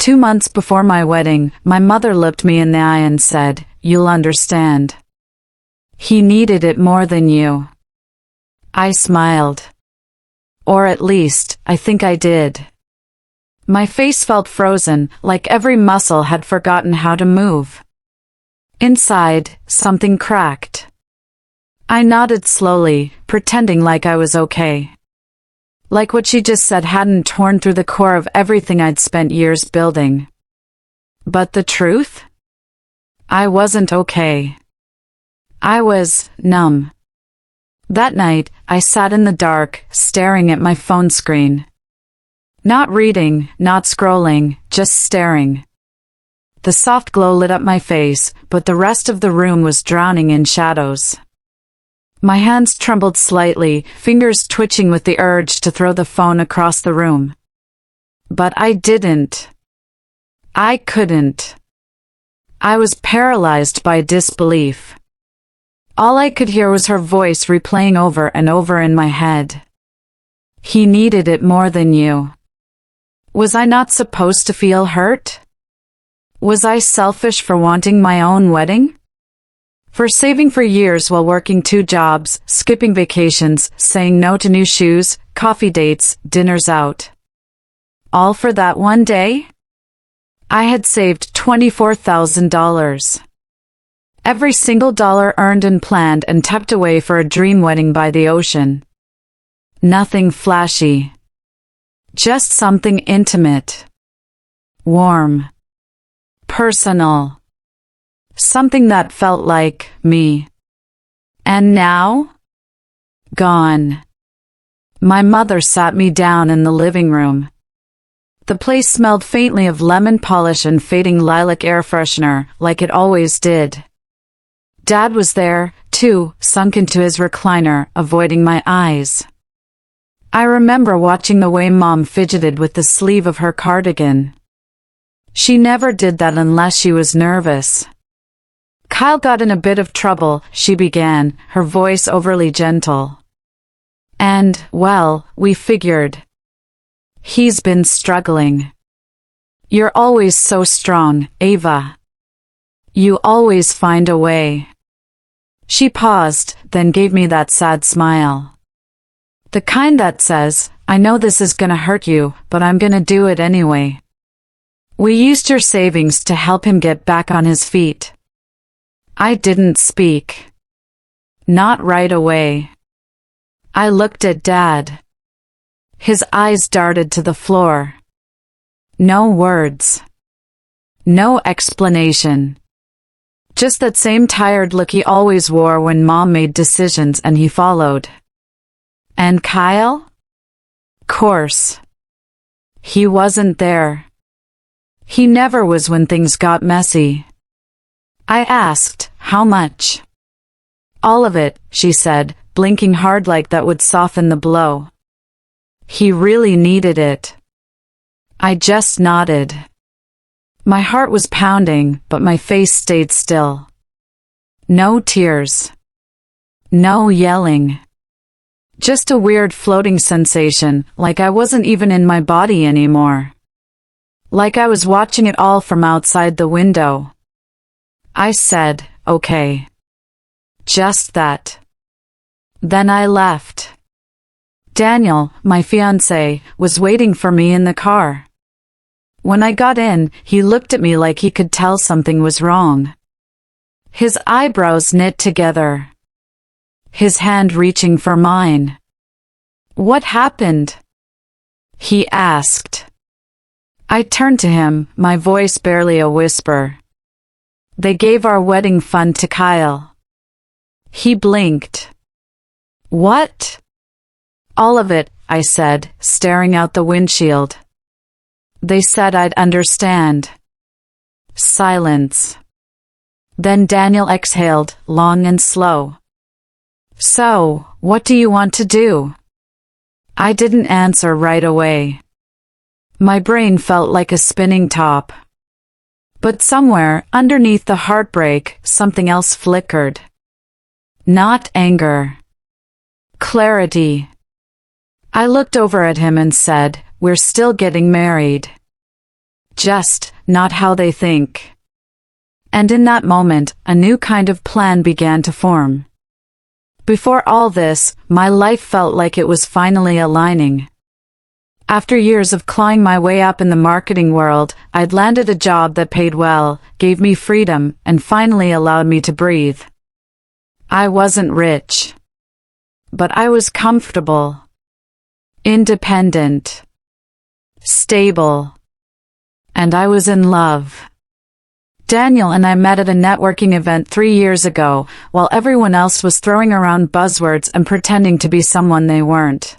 2 months before my wedding, my mother looked me in the eye and said, "You'll understand. He needed it more than you." I smiled. Or at least, I think I did. My face felt frozen, like every muscle had forgotten how to move. Inside, something cracked. I nodded slowly, pretending like I was okay. Like what she just said hadn't torn through the core of everything I'd spent years building. But the truth? I wasn't okay. I was numb. That night, I sat in the dark, staring at my phone screen. Not reading, not scrolling, just staring. The soft glow lit up my face, but the rest of the room was drowning in shadows. My hands trembled slightly, fingers twitching with the urge to throw the phone across the room. But I didn't. I couldn't. I was paralyzed by disbelief. All I could hear was her voice replaying over and over in my head. He needed it more than you. Was I not supposed to feel hurt? Was I selfish for wanting my own wedding? For saving for years while working 2 jobs, skipping vacations, saying no to new shoes, coffee dates, dinners out. All for that one day? I had saved $24,000. Every single dollar earned and planned and tucked away for a dream wedding by the ocean. Nothing flashy. Just something intimate. Warm. Personal. Something that felt like me. And now? Gone. My mother sat me down in the living room. The place smelled faintly of lemon polish and fading lilac air freshener, like it always did. Dad was there, too, sunk into his recliner, avoiding my eyes. I remember watching the way Mom fidgeted with the sleeve of her cardigan. She never did that unless she was nervous. "Kyle got in a bit of trouble," she began, her voice overly gentle. "And, well, we figured. He's been struggling. You're always so strong, Ava. You always find a way." She paused, then gave me that sad smile. The kind that says, "I know this is gonna hurt you, but I'm gonna do it anyway." "We used your savings to help him get back on his feet." I didn't speak. Not right away. I looked at Dad. His eyes darted to the floor. No words. No explanation. Just that same tired look he always wore when Mom made decisions and he followed. And Kyle? Course. He wasn't there. He never was when things got messy. I asked, "How much?" "All of it," she said, blinking hard like that would soften the blow. He really needed it. I just nodded. My heart was pounding, but my face stayed still. No tears. No yelling. Just a weird floating sensation, like I wasn't even in my body anymore. Like I was watching it all from outside the window. I said, "Okay." Just that. Then I left. Daniel, my fiancé, was waiting for me in the car. When I got in, he looked at me like he could tell something was wrong. His eyebrows knit together. His hand reaching for mine. "What happened?" he asked. I turned to him, my voice barely a whisper. "They gave our wedding fund to Kyle." He blinked. "What?" "All of it," I said, staring out the windshield. "They said I'd understand." Silence. Then Daniel exhaled, long and slow. "So, what do you want to do?" I didn't answer right away. My brain felt like a spinning top. But somewhere, underneath the heartbreak, something else flickered. Not anger. Clarity. I looked over at him and said, "We're still getting married." just not how they think. And in that moment, a new kind of plan began to form. Before all this, my life felt like it was finally aligning. After years of clawing my way up in the marketing world, I'd landed a job that paid well, gave me freedom, and finally allowed me to breathe. I wasn't rich, but I was comfortable, independent, stable, and I was in love. Daniel and I met at a networking event 3 years ago, while everyone else was throwing around buzzwords and pretending to be someone they weren't.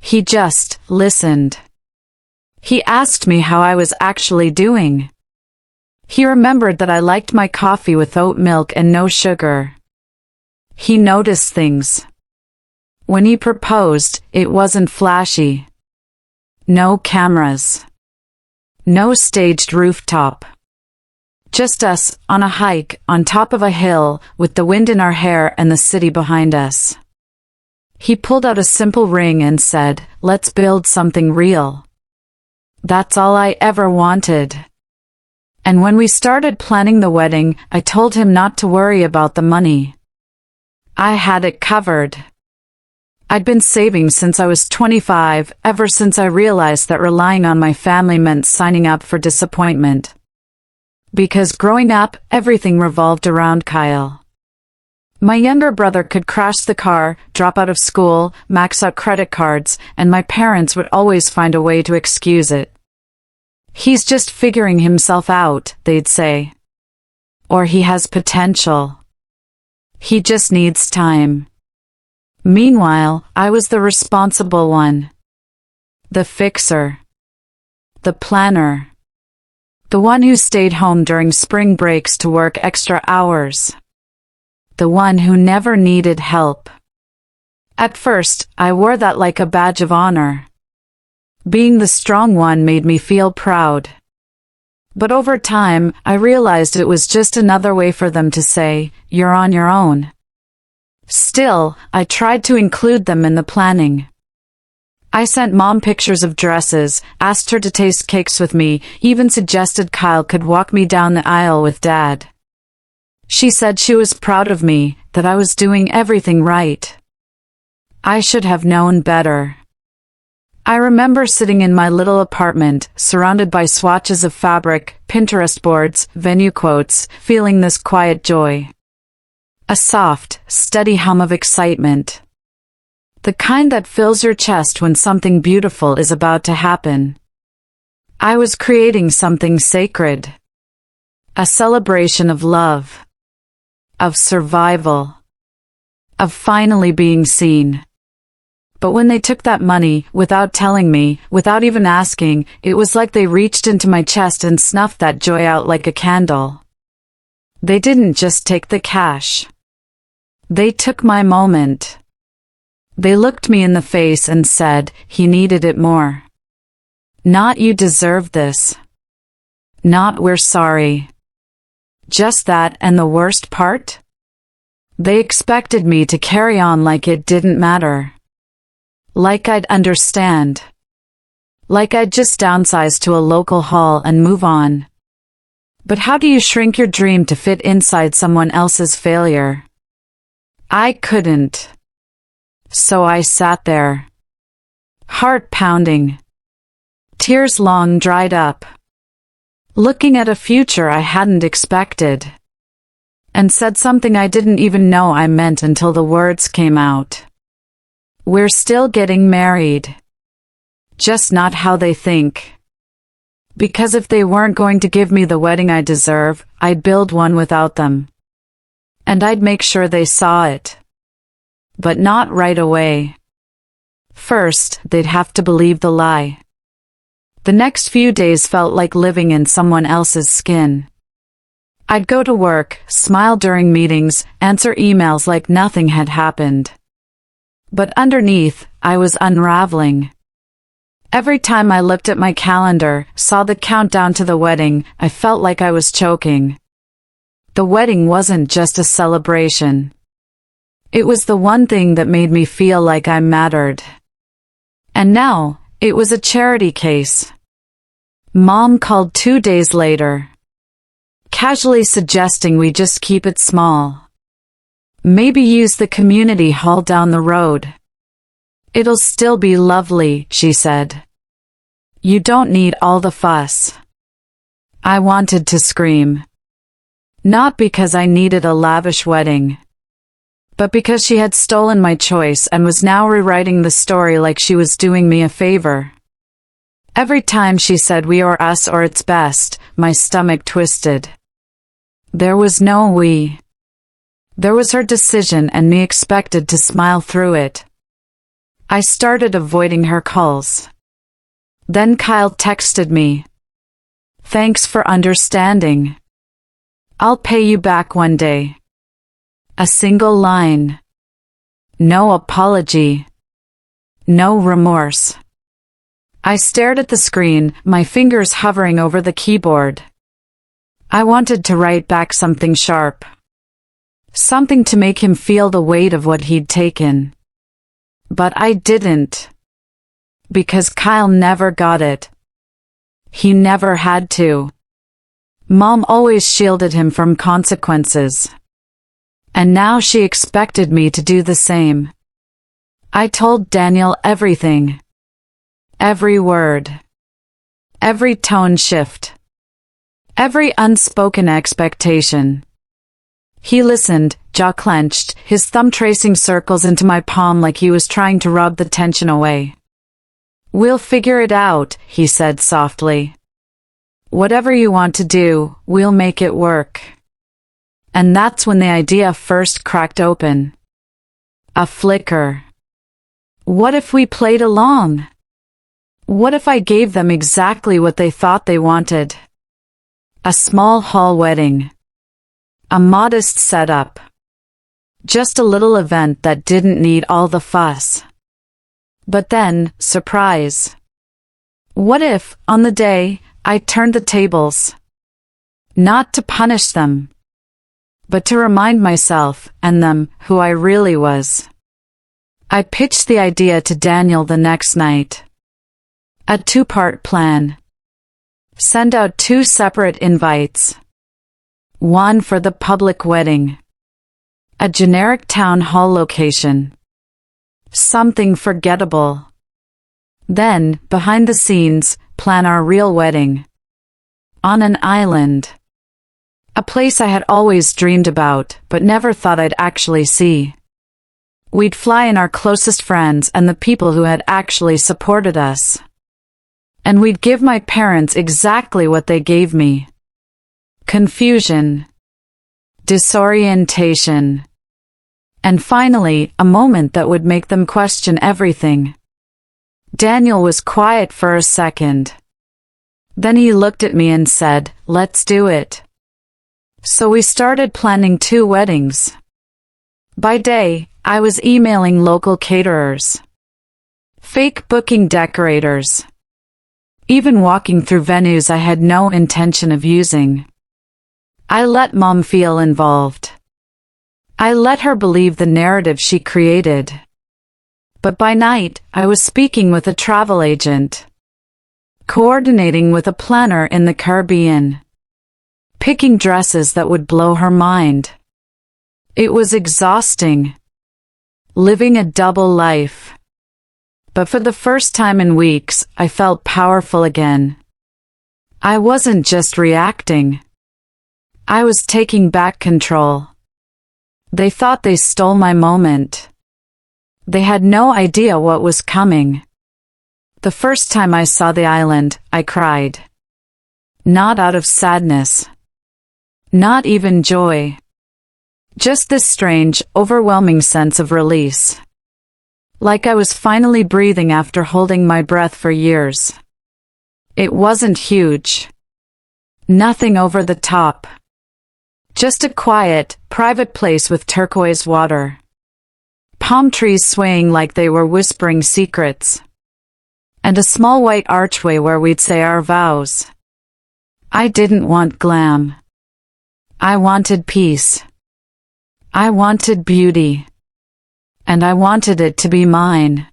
He just listened. He asked me how I was actually doing. He remembered that I liked my coffee with oat milk and no sugar. He noticed things. When he proposed, it wasn't flashy. No cameras. No staged rooftop. Just us, on a hike, on top of a hill, with the wind in our hair and the city behind us. He pulled out a simple ring and said, "Let's build something real." That's all I ever wanted. And when we started planning the wedding, I told him not to worry about the money. I had it covered. I'd been saving since I was 25, ever since I realized that relying on my family meant signing up for disappointment. Because growing up, everything revolved around Kyle. My younger brother could crash the car, drop out of school, max out credit cards, and my parents would always find a way to excuse it. He's just figuring himself out, they'd say. Or he has potential. He just needs time. Meanwhile, I was the responsible one. The fixer. The planner. The one who stayed home during spring breaks to work extra hours. The one who never needed help. At first, I wore that like a badge of honor. Being the strong one made me feel proud. But over time, I realized it was just another way for them to say, "You're on your own." Still, I tried to include them in the planning. I sent Mom pictures of dresses, asked her to taste cakes with me, even suggested Kyle could walk me down the aisle with Dad. She said she was proud of me, that I was doing everything right. I should have known better. I remember sitting in my little apartment, surrounded by swatches of fabric, Pinterest boards, venue quotes, feeling this quiet joy. A soft, steady hum of excitement. The kind that fills your chest when something beautiful is about to happen. I was creating something sacred. A celebration of love. Of survival. Of finally being seen. But when they took that money, without telling me, without even asking, it was like they reached into my chest and snuffed that joy out like a candle. They didn't just take the cash. They took my moment. They looked me in the face and said, "He needed it more." Not "You deserve this." Not "We're sorry." Just that, and the worst part? They expected me to carry on like it didn't matter. Like I'd understand. Like I'd just downsize to a local hall and move on. But how do you shrink your dream to fit inside someone else's failure? I couldn't. So I sat there. Heart pounding. Tears long dried up. Looking at a future I hadn't expected. And said something I didn't even know I meant until the words came out. We're still getting married. Just not how they think. Because if they weren't going to give me the wedding I deserve, I'd build one without them. And I'd make sure they saw it. But not right away. First, they'd have to believe the lie. The next few days felt like living in someone else's skin. I'd go to work, smile during meetings, answer emails like nothing had happened. But underneath, I was unraveling. Every time I looked at my calendar, saw the countdown to the wedding, I felt like I was choking. The wedding wasn't just a celebration. It was the one thing that made me feel like I mattered. And now, it was a charity case. Mom called 2 days later, casually suggesting we just keep it small. Maybe use the community hall down the road. It'll still be lovely, she said. You don't need all the fuss. I wanted to scream. Not because I needed a lavish wedding, but because she had stolen my choice and was now rewriting the story like she was doing me a favor. Every time she said we or us or it's best, my stomach twisted. There was no we. There was her decision and me expected to smile through it. I started avoiding her calls. Then Kyle texted me. Thanks for understanding. I'll pay you back one day. A single line. No apology. No remorse. I stared at the screen, my fingers hovering over the keyboard. I wanted to write back something sharp. Something to make him feel the weight of what he'd taken. But I didn't. Because Kyle never got it. He never had to. Mom always shielded him from consequences. And now she expected me to do the same. I told Daniel everything. Every word. Every tone shift. Every unspoken expectation. He listened, jaw clenched, his thumb tracing circles into my palm like he was trying to rub the tension away. We'll figure it out, he said softly. Whatever you want to do, we'll make it work. And that's when the idea first cracked open. A flicker. What if we played along? What if I gave them exactly what they thought they wanted? A small hall wedding. A modest setup. Just a little event that didn't need all the fuss. But then, surprise. What if, on the day, I turned the tables? Not to punish them, but to remind myself, and them, who I really was. I pitched the idea to Daniel the next night. A 2-part plan. Send out 2 separate invites. One for the public wedding. A generic town hall location. Something forgettable. Then, behind the scenes, plan our real wedding. On an island. A place I had always dreamed about, but never thought I'd actually see. We'd fly in our closest friends and the people who had actually supported us. And we'd give my parents exactly what they gave me. Confusion. Disorientation. And finally, a moment that would make them question everything. Daniel was quiet for a second. Then he looked at me and said, "Let's do it." So we started planning 2 weddings. By day, I was emailing local caterers. Fake booking decorators. Even walking through venues I had no intention of using. I let Mom feel involved. I let her believe the narrative she created. But by night, I was speaking with a travel agent. Coordinating with a planner in the Caribbean. Picking dresses that would blow her mind. It was exhausting. Living a double life. But for the first time in weeks, I felt powerful again. I wasn't just reacting. I was taking back control. They thought they stole my moment. They had no idea what was coming. The first time I saw the island, I cried. Not out of sadness. Not even joy. Just this strange, overwhelming sense of release. Like I was finally breathing after holding my breath for years. It wasn't huge. Nothing over the top. Just a quiet, private place with turquoise water. Palm trees swaying like they were whispering secrets. And a small white archway where we'd say our vows. I didn't want glam. I wanted peace. I wanted beauty. And I wanted it to be mine.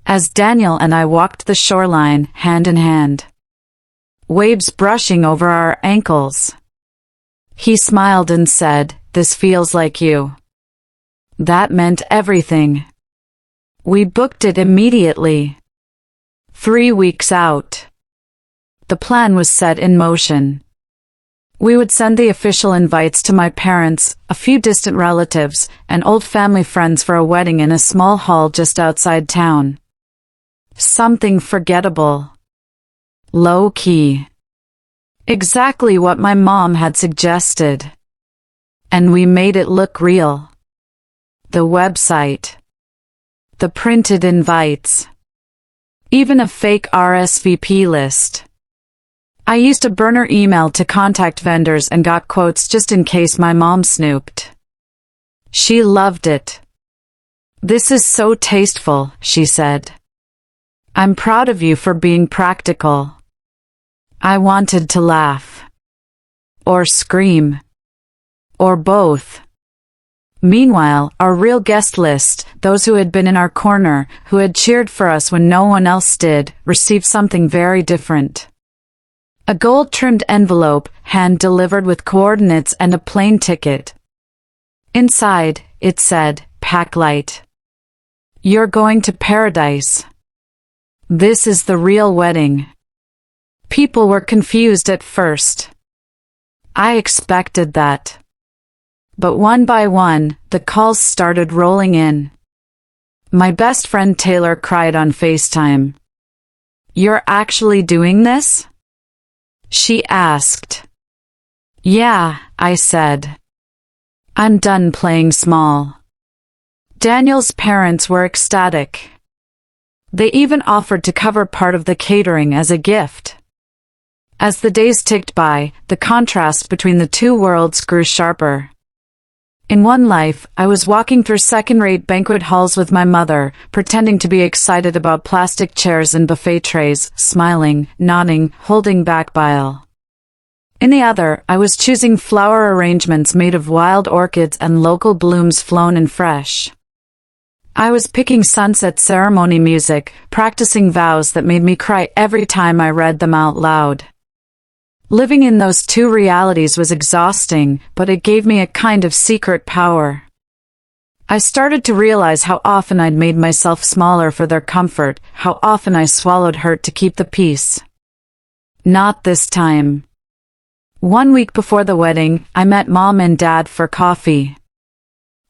As Daniel and I walked the shoreline, hand in hand. waves brushing over our ankles. He smiled and said, "This feels like you." That meant everything. We booked it immediately. 3 weeks out. The plan was set in motion. We would send the official invites to my parents, a few distant relatives, and old family friends for a wedding in a small hall just outside town. Something forgettable. Low-key. Exactly what my mom had suggested. And we made it look real. The website. The printed invites. Even a fake RSVP list. I used a burner email to contact vendors and got quotes just in case my mom snooped. She loved it. "This is so tasteful," she said. "I'm proud of you for being practical." I wanted to laugh. Or scream. Or both. Meanwhile, our real guest list, those who had been in our corner, who had cheered for us when no one else did, received something very different. A gold-trimmed envelope, hand-delivered with coordinates and a plane ticket. Inside, it said, "Pack light. You're going to paradise. This is the real wedding." People were confused at first. I expected that. But one by one, the calls started rolling in. My best friend Taylor cried on FaceTime. "You're actually doing this?" she asked. "Yeah," I said. "I'm done playing small." Daniel's parents were ecstatic. They even offered to cover part of the catering as a gift. As the days ticked by, the contrast between the two worlds grew sharper. In one life, I was walking through second-rate banquet halls with my mother, pretending to be excited about plastic chairs and buffet trays, smiling, nodding, holding back bile. In the other, I was choosing flower arrangements made of wild orchids and local blooms flown and fresh. I was picking sunset ceremony music, practicing vows that made me cry every time I read them out loud. Living in those two realities was exhausting, but it gave me a kind of secret power. I started to realize how often I'd made myself smaller for their comfort, how often I swallowed hurt to keep the peace. Not this time. 1 week before the wedding, I met Mom and Dad for coffee.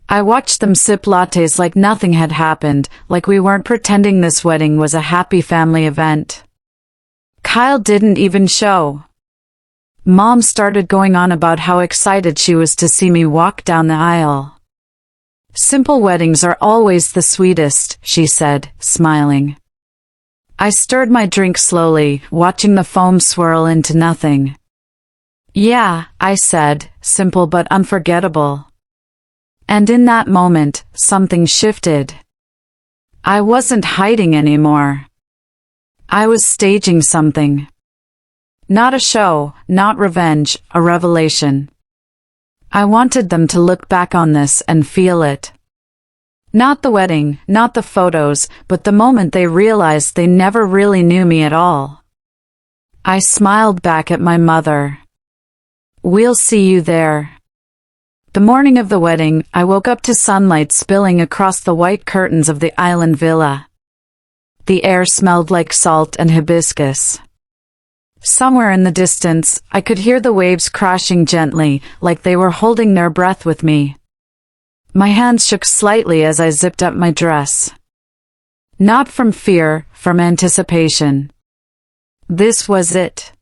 I watched them sip lattes like nothing had happened, like we weren't pretending this wedding was a happy family event. Kyle didn't even show. Mom started going on about how excited she was to see me walk down the aisle. "Simple weddings are always the sweetest," she said, smiling. I stirred my drink slowly, watching the foam swirl into nothing. "Yeah," I said, "simple but unforgettable." And in that moment, something shifted. I wasn't hiding anymore. I was staging something. Not a show, not revenge, a revelation. I wanted them to look back on this and feel it. Not the wedding, not the photos, but the moment they realized they never really knew me at all. I smiled back at my mother. "We'll see you there." The morning of the wedding, I woke up to sunlight spilling across the white curtains of the island villa. The air smelled like salt and hibiscus. Somewhere in the distance, I could hear the waves crashing gently, like they were holding their breath with me. My hands shook slightly as I zipped up my dress. Not from fear, from anticipation. This was it.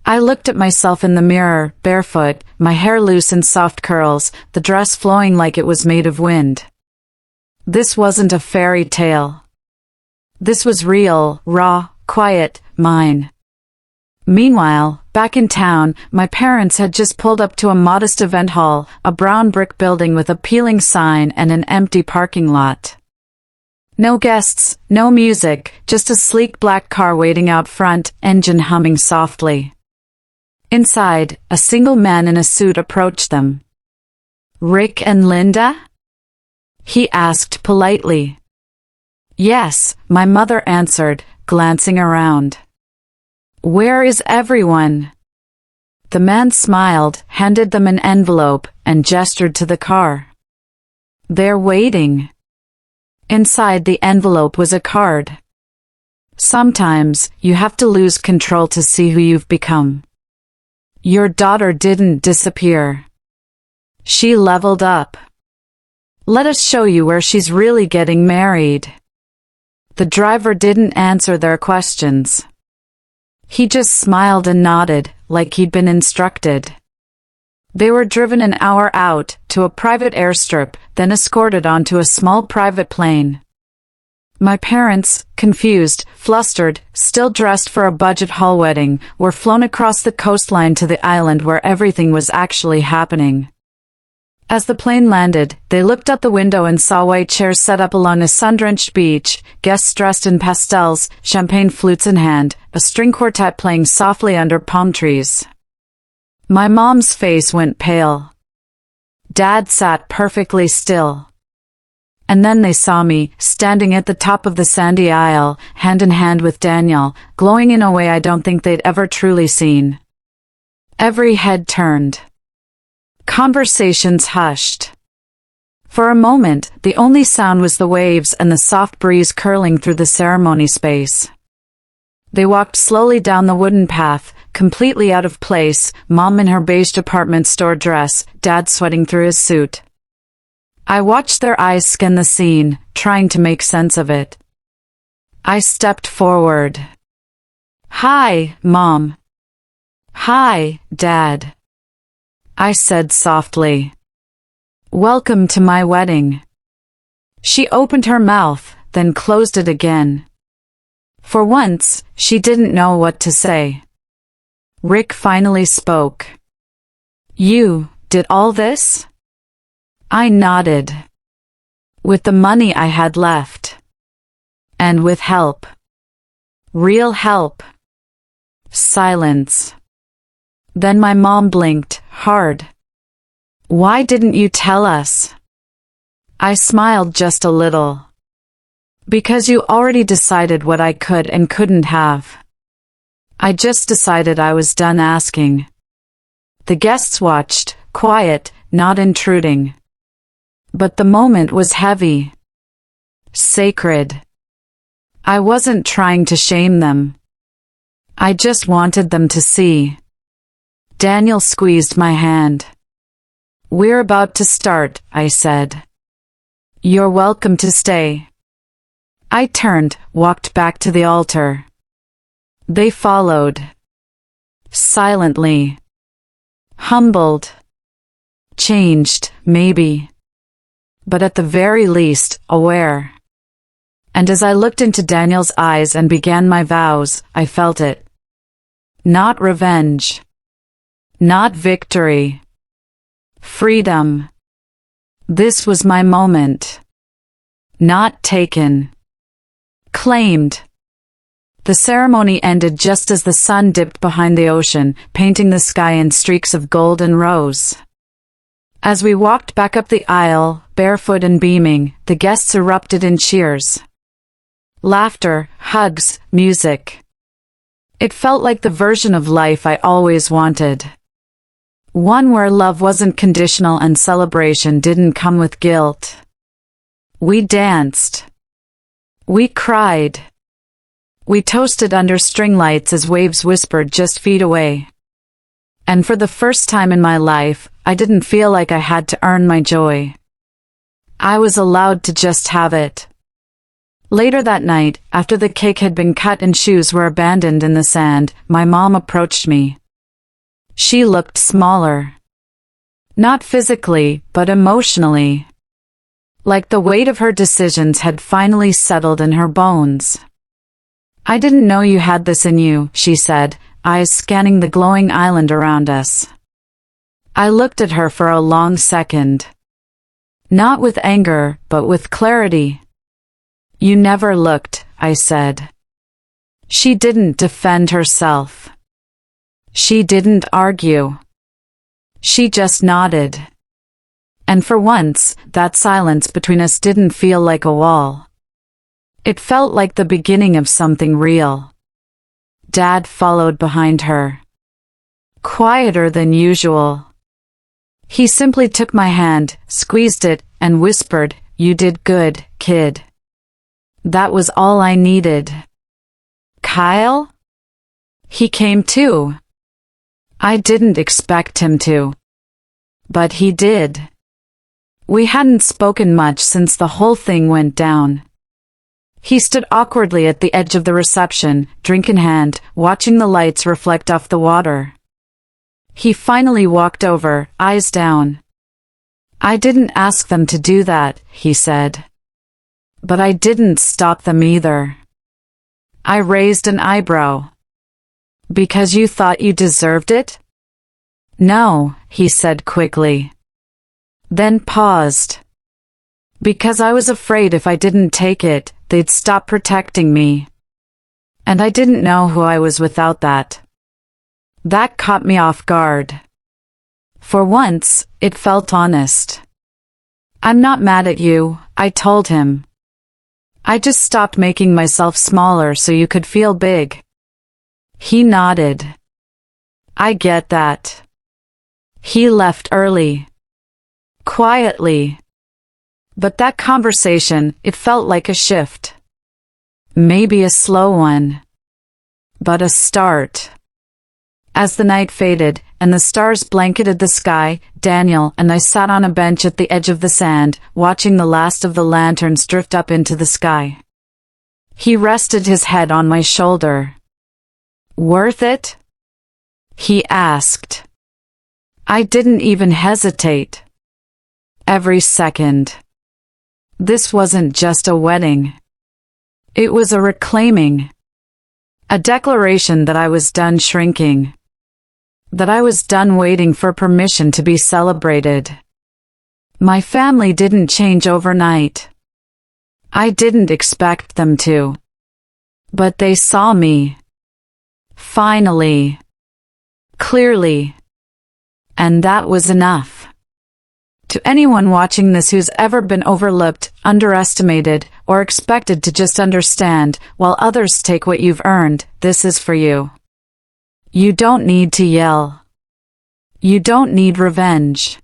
I looked at myself in the mirror, barefoot, my hair loose in soft curls, the dress flowing like it was made of wind. This wasn't a fairy tale. This was real, raw, quiet, mine. Meanwhile, back in town, my parents had just pulled up to a modest event hall, a brown brick building with a peeling sign and an empty parking lot. No guests, no music, just a sleek black car waiting out front, engine humming softly. Inside, a single man in a suit approached them. "Rick and Linda?" he asked politely. "Yes," my mother answered, glancing around. Where is everyone? The man smiled, handed them an envelope, and gestured to the car. They're waiting. Inside the envelope was a card. Sometimes, you have to lose control to see who you've become. Your daughter didn't disappear. She leveled up. Let us show you where she's really getting married. The driver didn't answer their questions. He just smiled and nodded, like he'd been instructed. They were driven an hour out, to a private airstrip, then escorted onto a small private plane. My parents, confused, flustered, still dressed for a budget hall wedding, were flown across the coastline to the island where everything was actually happening. As the plane landed, they looked out the window and saw white chairs set up along a sun-drenched beach, guests dressed in pastels, champagne flutes in hand, a string quartet playing softly under palm trees. My mom's face went pale. Dad sat perfectly still. And then they saw me, standing at the top of the sandy aisle, hand in hand with Daniel, glowing in a way I don't think they'd ever truly seen. Every head turned. Conversations hushed. For a moment, the only sound was the waves and the soft breeze curling through the ceremony space. They walked slowly down the wooden path, completely out of place, Mom in her beige department store dress, Dad sweating through his suit. I watched their eyes scan the scene, trying to make sense of it. I stepped forward. "Hi, Mom." "Hi, Dad," I said softly. "Welcome to my wedding." She opened her mouth, then closed it again. For once, she didn't know what to say. Rick finally spoke. "You did all this?" I nodded. "With the money I had left. And with help. Real help." Silence. Then my mom blinked, hard. "Why didn't you tell us?" I smiled just a little. "Because you already decided what I could and couldn't have. I just decided I was done asking." The guests watched, quiet, not intruding. But the moment was heavy. Sacred. I wasn't trying to shame them. I just wanted them to see. Daniel squeezed my hand. "We're about to start," I said. "You're welcome to stay." I turned, walked back to the altar. They followed. Silently. Humbled. Changed, maybe. But at the very least, aware. And as I looked into Daniel's eyes and began my vows, I felt it. Not revenge. Not victory. Freedom. This was my moment. Not taken. Claimed. The ceremony ended just as the sun dipped behind the ocean, painting the sky in streaks of gold and rose. As we walked back up the aisle, barefoot and beaming, the guests erupted in cheers. Laughter, hugs, music. It felt like the version of life I always wanted. One where love wasn't conditional and celebration didn't come with guilt. We danced. We cried. We toasted under string lights as waves whispered just feet away. And for the first time in my life, I didn't feel like I had to earn my joy. I was allowed to just have it. Later that night, after the cake had been cut and shoes were abandoned in the sand, my mom approached me. She looked smaller. Not physically, but emotionally. Like the weight of her decisions had finally settled in her bones. "I didn't know you had this in you," she said, eyes scanning the glowing island around us. I looked at her for a long second. Not with anger, but with clarity. "You never looked," I said. She didn't defend herself. She didn't argue. She just nodded. And for once, that silence between us didn't feel like a wall. It felt like the beginning of something real. Dad followed behind her. Quieter than usual. He simply took my hand, squeezed it, and whispered, "You did good, kid." That was all I needed. Kyle? He came too. I didn't expect him to. But he did. We hadn't spoken much since the whole thing went down. He stood awkwardly at the edge of the reception, drink in hand, watching the lights reflect off the water. He finally walked over, eyes down. "I didn't ask them to do that," he said. But I didn't stop them either. I raised an eyebrow. "Because you thought you deserved it?" "No," he said quickly. Then paused. "Because I was afraid if I didn't take it, they'd stop protecting me. And I didn't know who I was without that." That caught me off guard. For once, it felt honest. "I'm not mad at you," I told him. "I just stopped making myself smaller so you could feel big." He nodded. "I get that." He left early. Quietly. But that conversation, it felt like a shift. Maybe a slow one. But a start. As the night faded, and the stars blanketed the sky, Daniel and I sat on a bench at the edge of the sand, watching the last of the lanterns drift up into the sky. He rested his head on my shoulder. "Worth it?" he asked. I didn't even hesitate. Every second. This wasn't just a wedding. It was a reclaiming. A declaration that I was done shrinking. That I was done waiting for permission to be celebrated. My family didn't change overnight. I didn't expect them to. But they saw me. Finally. Clearly. And that was enough. To anyone watching this who's ever been overlooked, underestimated, or expected to just understand, while others take what you've earned, this is for you. You don't need to yell. You don't need revenge.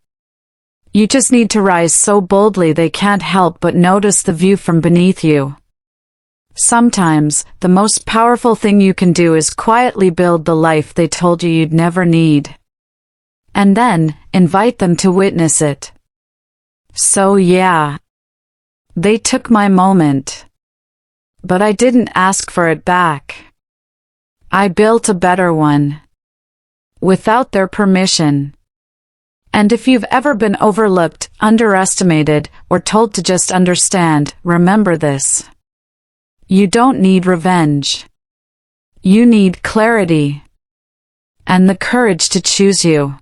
You just need to rise so boldly they can't help but notice the view from beneath you. Sometimes, the most powerful thing you can do is quietly build the life they told you you'd never need. And then, invite them to witness it. So yeah. They took my moment. But I didn't ask for it back. I built a better one. Without their permission. And if you've ever been overlooked, underestimated, or told to just understand, remember this. You don't need revenge. You need clarity. And the courage to choose you.